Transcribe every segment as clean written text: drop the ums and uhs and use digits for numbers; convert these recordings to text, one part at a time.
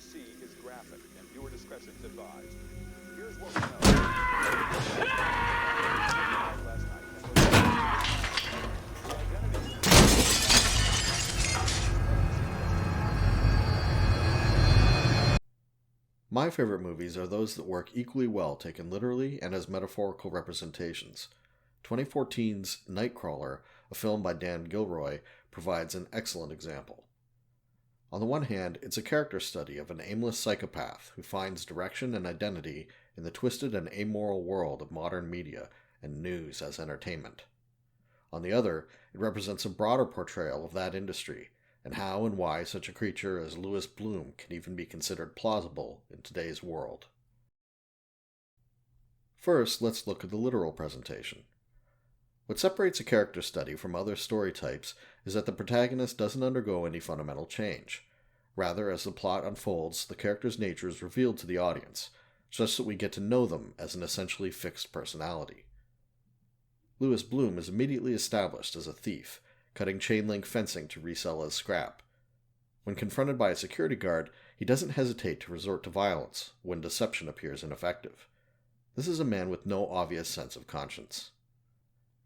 to see is graphic, and viewer discretion is advised. Here's what we know. Last night, the identity. My favorite movies are those that work equally well taken literally and as metaphorical representations. 2014's Nightcrawler, a film by Dan Gilroy, provides an excellent example. On the one hand, it's a character study of an aimless psychopath who finds direction and identity in the twisted and amoral world of modern media and news as entertainment. On the other, it represents a broader portrayal of that industry, and how and why such a creature as Louis Bloom can even be considered plausible in today's world. First, let's look at the literal presentation. What separates a character study from other story types is that the protagonist doesn't undergo any fundamental change. Rather, as the plot unfolds, the character's nature is revealed to the audience, such that we get to know them as an essentially fixed personality. Louis Bloom is immediately established as a thief, cutting chain-link fencing to resell as scrap. When confronted by a security guard, he doesn't hesitate to resort to violence when deception appears ineffective. This is a man with no obvious sense of conscience.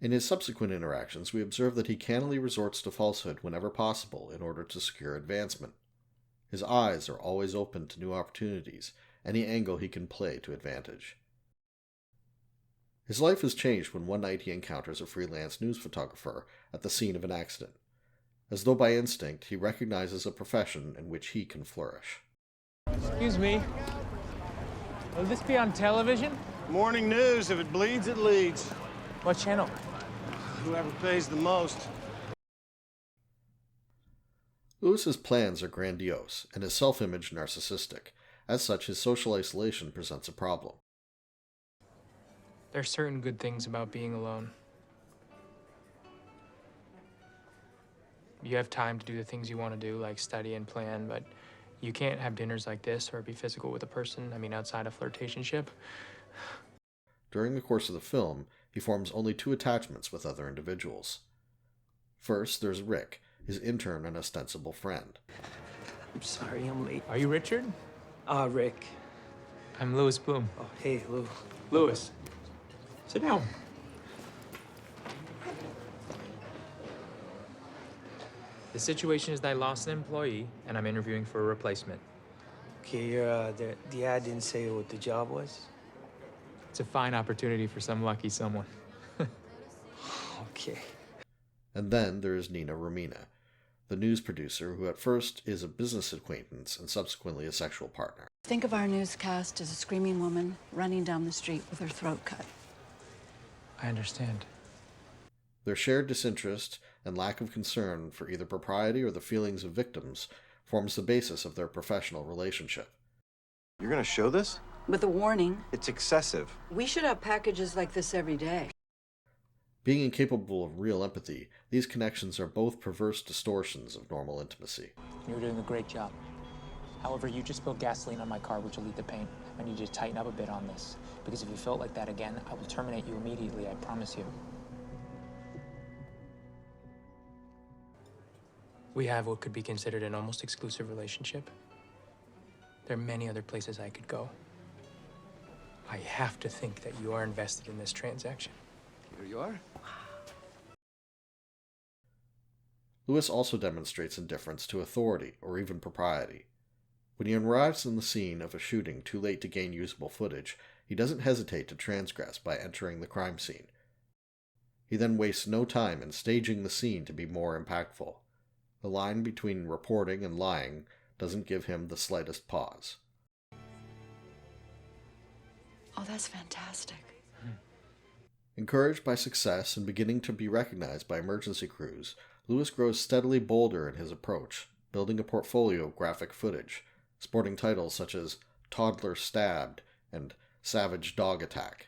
In his subsequent interactions, we observe that he cannily resorts to falsehood whenever possible in order to secure advancement. His eyes are always open to new opportunities, any angle he can play to advantage. His life is changed when one night he encounters a freelance news photographer at the scene of an accident. As though by instinct, he recognizes a profession in which he can flourish. Excuse me. Will this be on television? Morning news. If it bleeds, it leads. What channel? Whoever pays the most. Louis's plans are grandiose, and his self-image narcissistic. As such, his social isolation presents a problem. There's certain good things about being alone. You have time to do the things you want to do, like study and plan, but you can't have dinners like this or be physical with a person, outside of flirtationship. During the course of the film, he forms only two attachments with other individuals. First, there's Rick, his intern and ostensible friend. I'm sorry, I'm late. Are you Richard? Rick. I'm Louis Bloom. Oh, hey, Lou. Louis. Sit down. The situation is that I lost an employee, and I'm interviewing for a replacement. Okay, the ad didn't say what the job was? It's a fine opportunity for some lucky someone. Okay. And then there is Nina Romina, the news producer who at first is a business acquaintance and subsequently a sexual partner. Think of our newscast as a screaming woman running down the street with her throat cut. I understand. Their shared disinterest and lack of concern for either propriety or the feelings of victims forms the basis of their professional relationship. You're gonna show this? With a warning, It's excessive. we should have packages like this every day. Being incapable of real empathy, these connections are both perverse distortions of normal intimacy. You're doing a great job. However, you just spilled gasoline on my car, which will lead to paint. I need you to tighten up a bit on this, because if you felt like that again, I will terminate you immediately, I promise you. We have what could be considered an almost exclusive relationship. There are many other places I could go. I have to think that you are invested in this transaction. Here you are. Louis also demonstrates indifference to authority or even propriety. When he arrives in the scene of a shooting too late to gain usable footage, he doesn't hesitate to transgress by entering the crime scene. He then wastes no time in staging the scene to be more impactful. The line between reporting and lying doesn't give him the slightest pause. Oh, that's fantastic. Encouraged by success and beginning to be recognized by emergency crews, Louis grows steadily bolder in his approach, building a portfolio of graphic footage, sporting titles such as Toddler Stabbed and Savage Dog Attack.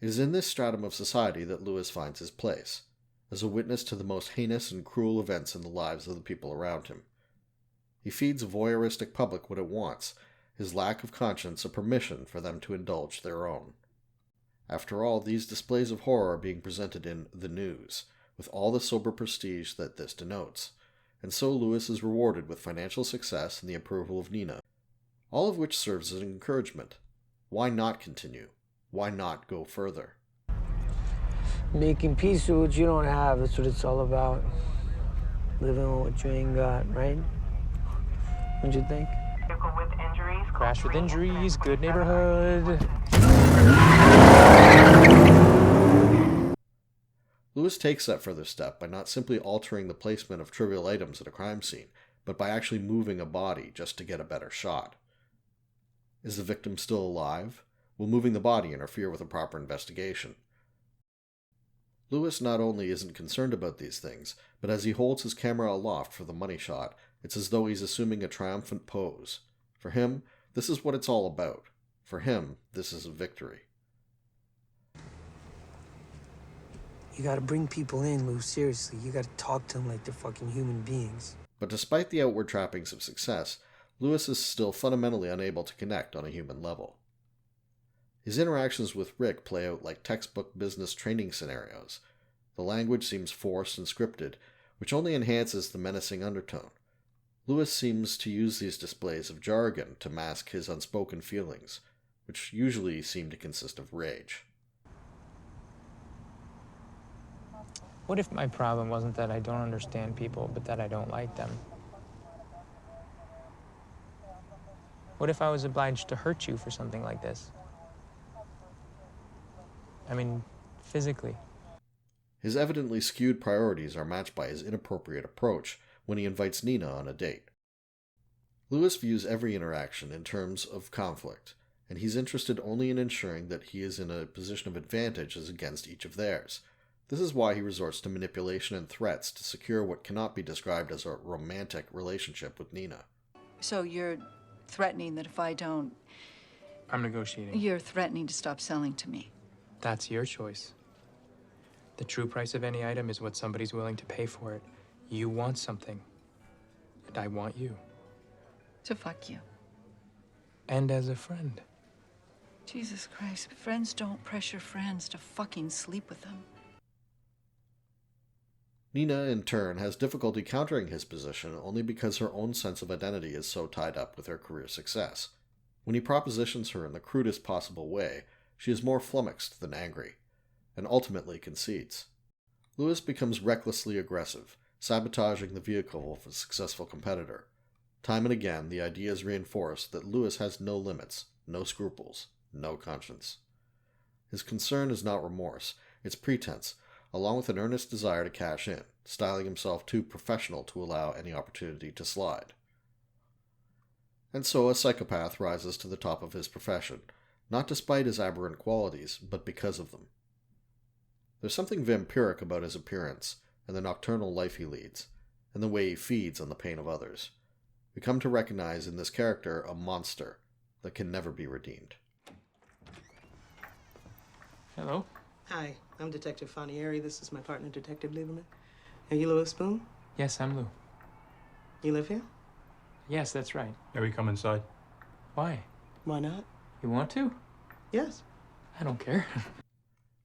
It is in this stratum of society that Louis finds his place, as a witness to the most heinous and cruel events in the lives of the people around him. He feeds a voyeuristic public what it wants, his lack of conscience a permission for them to indulge their own. After all, these displays of horror are being presented in the news, with all the sober prestige that this denotes, and so Lewis is rewarded with financial success and the approval of Nina, all of which serves as an encouragement. Why not continue? Why not go further? Making peace with what you don't have, that's what it's all about. Living with what you ain't got, right? What'd you think? Crash with injuries, good neighborhood. Lewis takes that further step by not simply altering the placement of trivial items at a crime scene, but by actually moving a body just to get a better shot. Is the victim still alive? Will moving the body interfere with a proper investigation? Lewis not only isn't concerned about these things, but as he holds his camera aloft for the money shot, it's as though he's assuming a triumphant pose. For him, this is what it's all about. For him, this is a victory. You gotta bring people in, Lou, seriously. You gotta talk to them like they're fucking human beings. But despite the outward trappings of success, Lewis is still fundamentally unable to connect on a human level. His interactions with Rick play out like textbook business training scenarios. The language seems forced and scripted, which only enhances the menacing undertone. Lewis seems to use these displays of jargon to mask his unspoken feelings, which usually seem to consist of rage. What if my problem wasn't that I don't understand people, but that I don't like them? What if I was obliged to hurt you for something like this? I mean, physically. His evidently skewed priorities are matched by his inappropriate approach when he invites Nina on a date. Lewis views every interaction in terms of conflict, and he's interested only in ensuring that he is in a position of advantage as against each of theirs. This is why he resorts to manipulation and threats to secure what cannot be described as a romantic relationship with Nina. So you're threatening that if I don't... I'm negotiating. You're threatening to stop selling to me. That's your choice. The true price of any item is what somebody's willing to pay for it. You want something, and I want you. So fuck you. And as a friend. Jesus Christ, friends don't pressure friends to fucking sleep with them. Nina, in turn, has difficulty countering his position only because her own sense of identity is so tied up with her career success. When he propositions her in the crudest possible way, she is more flummoxed than angry, and ultimately concedes. Lewis becomes recklessly aggressive, sabotaging the vehicle of a successful competitor. Time and again, the idea is reinforced that Lewis has no limits, no scruples, no conscience. His concern is not remorse, it's pretense, along with an earnest desire to cash in, styling himself too professional to allow any opportunity to slide. And so a psychopath rises to the top of his profession, not despite his aberrant qualities, but because of them. There's something vampiric about his appearance, and the nocturnal life he leads, and the way he feeds on the pain of others. We come to recognize in this character a monster that can never be redeemed. Hello? Hi, I'm Detective Fanieri. This is my partner, Detective Lieberman. Are you Louis Spoon? Yes, I'm Lou. You live here? Yes, that's right. May we come inside? Why? Why not? You want to? Yes. I don't care.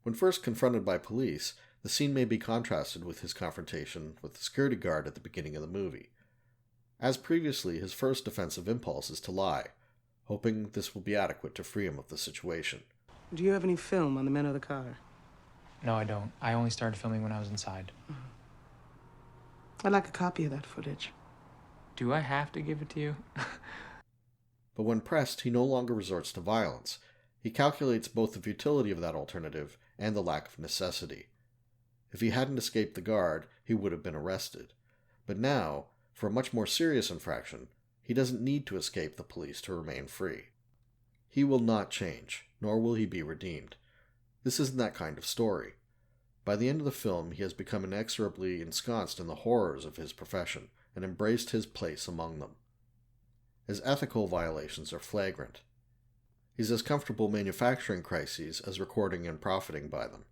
When first confronted by police, the scene may be contrasted with his confrontation with the security guard at the beginning of the movie. As previously, his first defensive impulse is to lie, hoping this will be adequate to free him of the situation. Do you have any film on the men of the car? No, I don't. I only started filming when I was inside. I'd like a copy of that footage. Do I have to give it to you? But when pressed, he no longer resorts to violence. He calculates both the futility of that alternative and the lack of necessity. If he hadn't escaped the guard, he would have been arrested. But now, for a much more serious infraction, he doesn't need to escape the police to remain free. He will not change, nor will he be redeemed. This isn't that kind of story. By the end of the film, he has become inexorably ensconced in the horrors of his profession and embraced his place among them. His ethical violations are flagrant. He's as comfortable manufacturing crises as recording and profiting by them,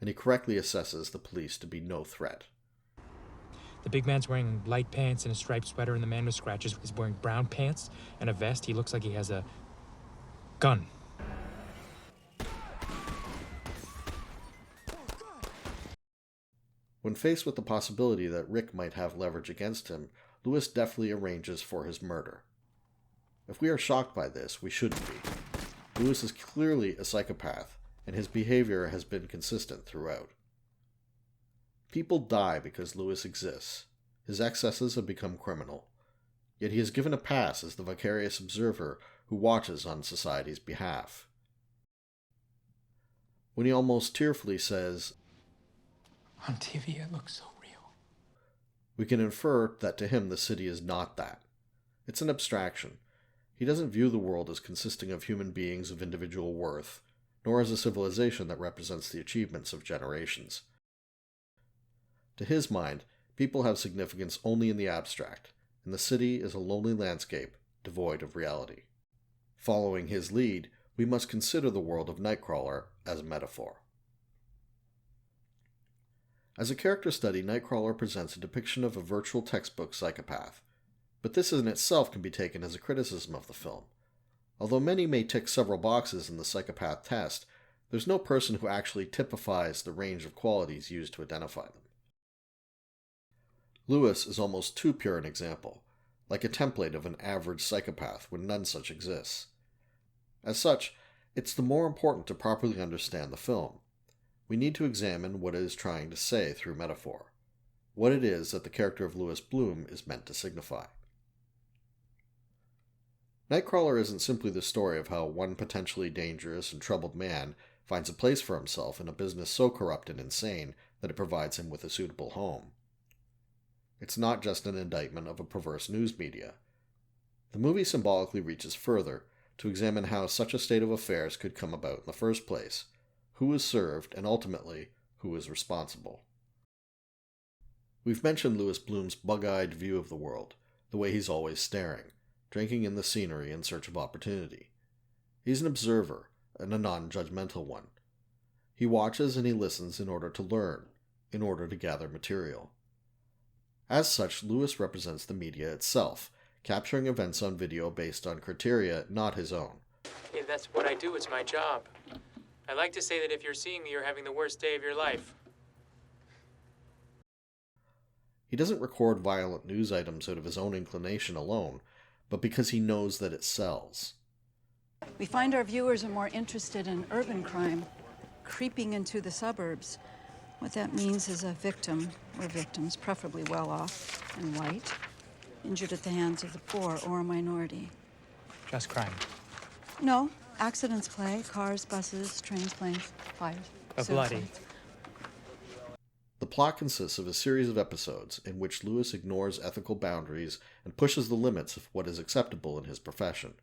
and he correctly assesses the police to be no threat. The big man's wearing light pants and a striped sweater, and the man with scratches is wearing brown pants and a vest. He looks like he has a gun. When faced with the possibility that Rick might have leverage against him, Lewis deftly arranges for his murder. If we are shocked by this, we shouldn't be. Lewis is clearly a psychopath, and his behavior has been consistent throughout. People die because Lewis exists. His excesses have become criminal. Yet he is given a pass as the vicarious observer who watches on society's behalf. When he almost tearfully says, On TV, it looks so real. we can infer that to him the city is not that. It's an abstraction. He doesn't view the world as consisting of human beings of individual worth, nor as a civilization that represents the achievements of generations. To his mind, people have significance only in the abstract, and the city is a lonely landscape devoid of reality. Following his lead, we must consider the world of Nightcrawler as a metaphor. As a character study, Nightcrawler presents a depiction of a virtual textbook psychopath, but this in itself can be taken as a criticism of the film. Although many may tick several boxes in the psychopath test, there's no person who actually typifies the range of qualities used to identify them. Lewis is almost too pure an example, like a template of an average psychopath when none such exists. As such, it's the more important to properly understand the film. We need to examine what it is trying to say through metaphor, what it is that the character of Louis Bloom is meant to signify. Nightcrawler isn't simply the story of how one potentially dangerous and troubled man finds a place for himself in a business so corrupt and insane that it provides him with a suitable home. It's not just an indictment of a perverse news media. The movie symbolically reaches further to examine how such a state of affairs could come about in the first place, who is served, and ultimately, who is responsible. We've mentioned Louis Bloom's bug-eyed view of the world, the way he's always staring, drinking in the scenery in search of opportunity. He's an observer, and a non-judgmental one. He watches and he listens in order to learn, in order to gather material. As such, Lewis represents the media itself, capturing events on video based on criteria not his own. Hey, that's what I do. It's my job. I like to say that if you're seeing me, you're having the worst day of your life. He doesn't record violent news items out of his own inclination alone, but because he knows that it sells. We find our viewers are more interested in urban crime, creeping into the suburbs. What that means is a victim, or victims, preferably well off and white, injured at the hands of the poor or a minority. Just crime. No, accidents play, cars, buses, trains, planes, fires. But bloody. suicides. The plot consists of a series of episodes in which Lewis ignores ethical boundaries and pushes the limits of what is acceptable in his profession.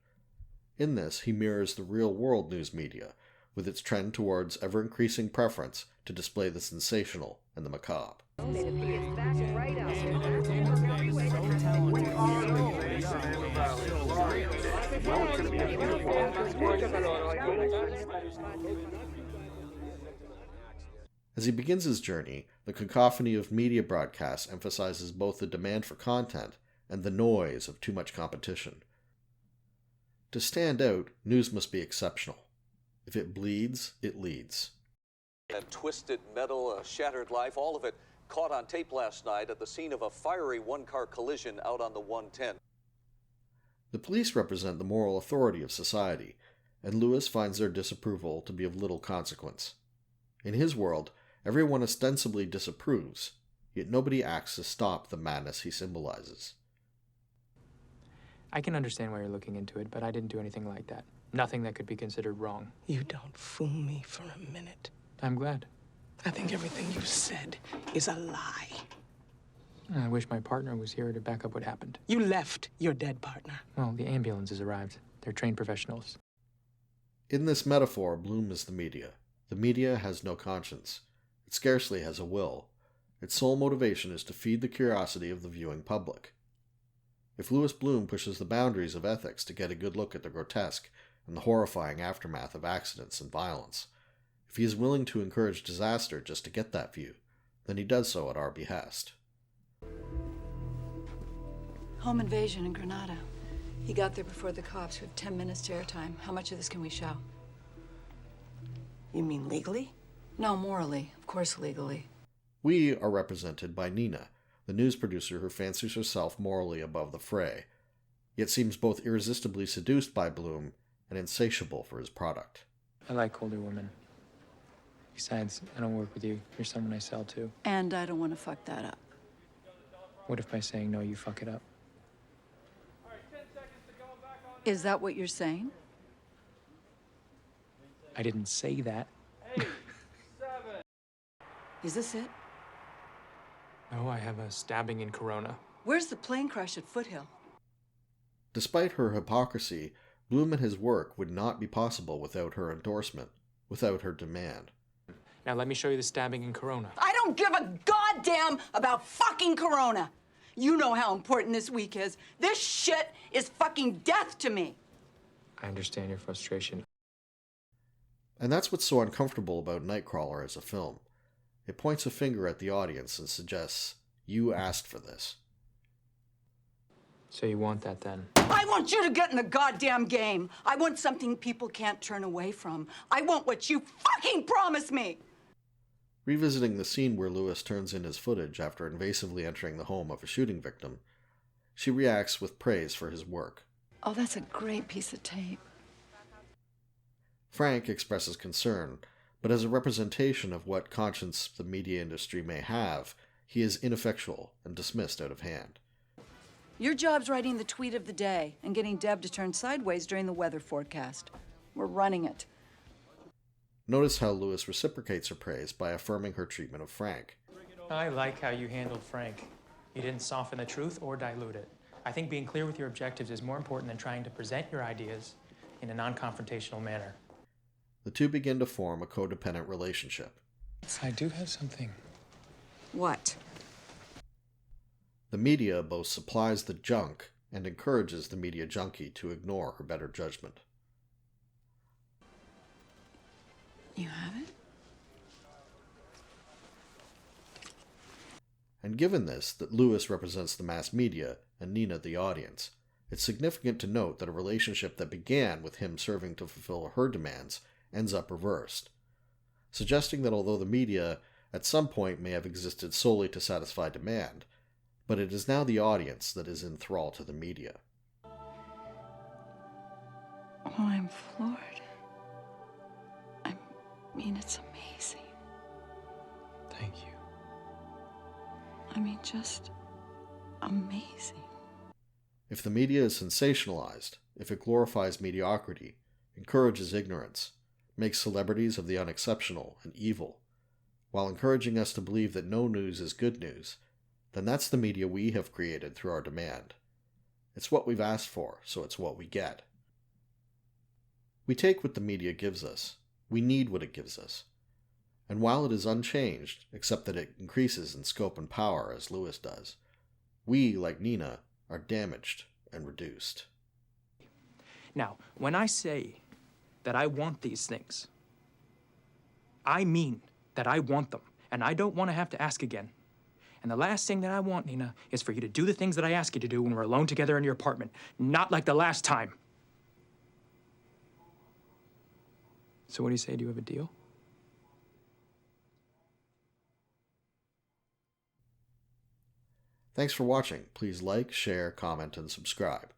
In this, he mirrors the real-world news media, with its trend towards ever-increasing preference to display the sensational and the macabre. As he begins his journey, the cacophony of media broadcasts emphasizes both the demand for content and the noise of too much competition. To stand out, news must be exceptional. If it bleeds, it leads. And twisted metal, a shattered life, all of it caught on tape last night at the scene of a fiery one-car collision out on the 110. The police represent the moral authority of society, and Lewis finds their disapproval to be of little consequence. In his world, everyone ostensibly disapproves, yet nobody acts to stop the madness he symbolizes. I can understand why you're looking into it, but I didn't do anything like that. Nothing that could be considered wrong. You don't fool me for a minute. I'm glad. I think everything you said is a lie. I wish my partner was here to back up what happened. You left your dead partner. Well, the ambulance has arrived. They're trained professionals. In this metaphor, Bloom is the media. The media has no conscience. It scarcely has a will. Its sole motivation is to feed the curiosity of the viewing public. If Louis Bloom pushes the boundaries of ethics to get a good look at the grotesque and the horrifying aftermath of accidents and violence, if he is willing to encourage disaster just to get that view, then he does so at our behest. Home invasion in Granada. He got there before the cops. We have 10 minutes to airtime. How much of this can we show? You mean legally? No, morally. Of course, legally. We are represented by Nina, the news producer who fancies herself morally above the fray, yet seems both irresistibly seduced by Bloom and insatiable for his product. I like older women. Besides, I don't work with you. You're someone I sell to. And I don't want to fuck that up. What if by saying no, you fuck it up? Is that what you're saying? I didn't say that. Is this it? Oh, I have a stabbing in Corona. Where's the plane crash at Foothill? Despite her hypocrisy, Bloom and his work would not be possible without her endorsement, without her demand. Now let me show you the stabbing in Corona. I don't give a goddamn about fucking Corona. You know how important this week is. This shit is fucking death to me. I understand your frustration. And that's what's so uncomfortable about Nightcrawler as a film. It points a finger at the audience and suggests, you asked for this. So you want that then? I want you to get in the goddamn game. I want something people can't turn away from. I want what you fucking promised me. Revisiting the scene where Lewis turns in his footage after invasively entering the home of a shooting victim, she reacts with praise for his work. Oh, that's a great piece of tape. Frank expresses concern, but as a representation of what conscience the media industry may have, he is ineffectual and dismissed out of hand. Your job's writing the tweet of the day and getting Deb to turn sideways during the weather forecast. We're running it. Notice how Lewis reciprocates her praise by affirming her treatment of Frank. I like how you handled Frank. You didn't soften the truth or dilute it. I think being clear with your objectives is more important than trying to present your ideas in a non-confrontational manner. The two begin to form a codependent relationship. I do have something. What? The media both supplies the junk and encourages the media junkie to ignore her better judgment. You have it? And given this, that Lewis represents the mass media and Nina the audience, it's significant to note that a relationship that began with him serving to fulfill her demands ends up reversed, suggesting that although the media at some point may have existed solely to satisfy demand, but it is now the audience that is in thrall to the media. Oh, I'm floored. I mean, it's amazing. Thank you. I mean, just amazing. If the media is sensationalized, if it glorifies mediocrity, encourages ignorance, makes celebrities of the unexceptional and evil, while encouraging us to believe that no news is good news, then that's the media we have created through our demand. It's what we've asked for, so it's what we get. We take what the media gives us. We need what it gives us. And while it is unchanged, except that it increases in scope and power as Lewis does, we, like Nina, are damaged and reduced. Now, when I say that I want these things, I mean that I want them, and I don't want to have to ask again. And the last thing that I want, Nina, is for you to do the things that I ask you to do when we're alone together in your apartment. Not like the last time. So what do you say? Do you have a deal? Thanks for watching. Please like, share, comment, and subscribe.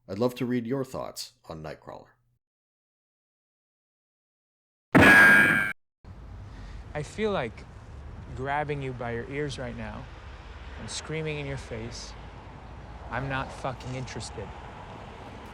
I'd love to read your thoughts on Nightcrawler. I feel like grabbing you by your ears right now and screaming in your face, I'm not fucking interested.